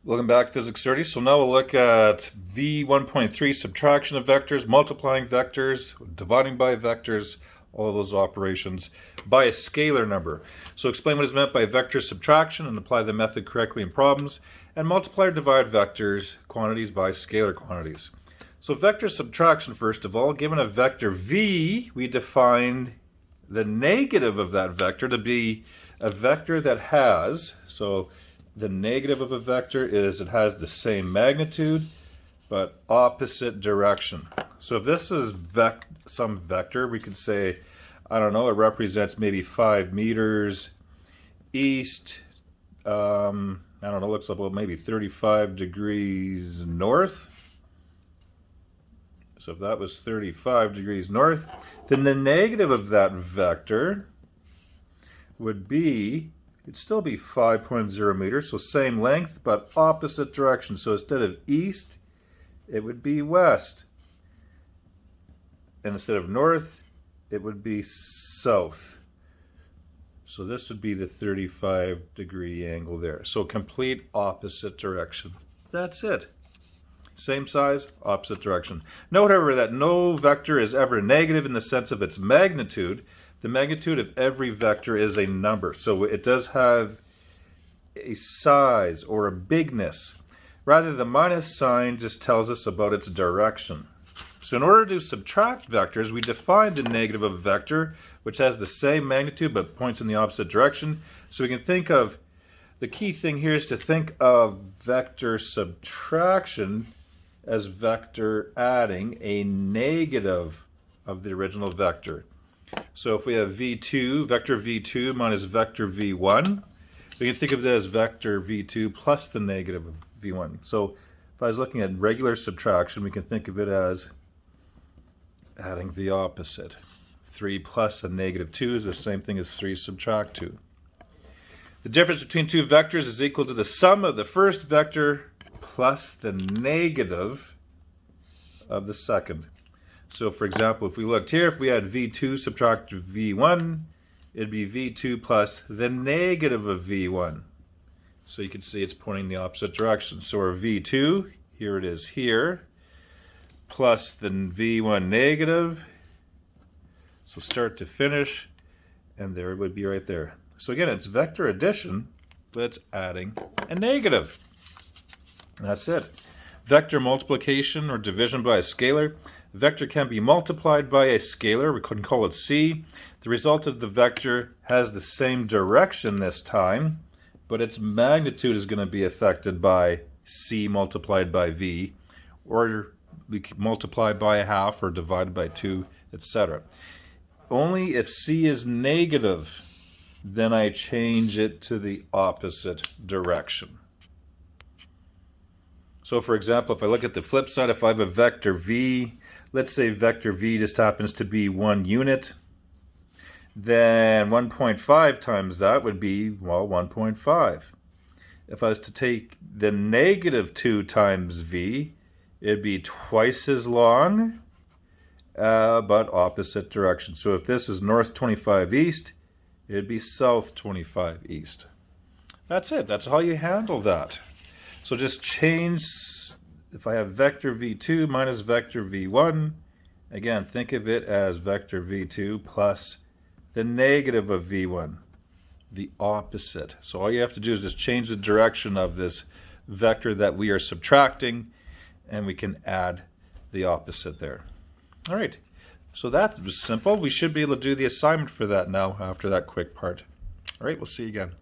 Welcome back, Physics 30. So now we'll look at V1.3 subtraction of vectors, multiplying vectors, dividing by vectors, all of those operations by a scalar number. So explain what is meant by vector subtraction and apply the method correctly in problems, and multiply or divide vectors, quantities by scalar quantities. So vector subtraction, first of all, given a vector v, we defined the negative of that vector to be a vector that has, so the negative of a vector is it has the same magnitude but opposite direction. So if this is some vector, we could say, I don't know, it represents maybe 5 meters east, I don't know, looks about maybe 35 degrees north. So if that was 35 degrees north, then the negative of that vector would be, it'd still be 5.0 meters, so same length, but opposite direction. So instead of east, it would be west. And instead of north, it would be south. So this would be the 35-degree angle there. So complete opposite direction. That's it. Same size, opposite direction. Note, however, that no vector is ever negative in the sense of its magnitude. The magnitude of every vector is a number, so it does have a size or a bigness. Rather, the minus sign just tells us about its direction. So in order to subtract vectors, we define the negative of a vector, which has the same magnitude but points in the opposite direction. So we can think of, the key thing here is to think of vector subtraction as vector adding a negative of the original vector. So if we have v2, vector v2 minus vector v1, we can think of it as vector v2 plus the negative of v1. So if I was looking at regular subtraction, we can think of it as adding the opposite. 3 plus a negative 2 is the same thing as 3 subtract 2. The difference between two vectors is equal to the sum of the first vector plus the negative of the second. So for example, if we looked here, if we had v2 subtract v1, it'd be v2 plus the negative of v1. So you can see it's pointing the opposite direction. So our v2, here it is here, plus the v1 negative. So start to finish, and there it would be right there. So again, it's vector addition, but it's adding a negative. That's it. Vector multiplication or division by a scalar. Vector can be multiplied by a scalar, we can call it c. The result of the vector has the same direction this time, but its magnitude is going to be affected by c multiplied by v, or we can multiply by a half or divide by 2, etc. Only if c is negative, then I change it to the opposite direction. So for example, if I look at the flip side, if I have a vector v, let's say vector v just happens to be 1 unit, then 1.5 times that would be, well, 1.5. If I was to take the negative 2 times v, it'd be twice as long, but opposite direction. So if this is north 25 east, it'd be south 25 east. That's it. That's how you handle that. So just change, if I have vector v2 minus vector v1, again, think of it as vector v2 plus the negative of v1, the opposite. So all you have to do is just change the direction of this vector that we are subtracting, and we can add the opposite there. All right, so that was simple. We should be able to do the assignment for that now after that quick part. All right, we'll see you again.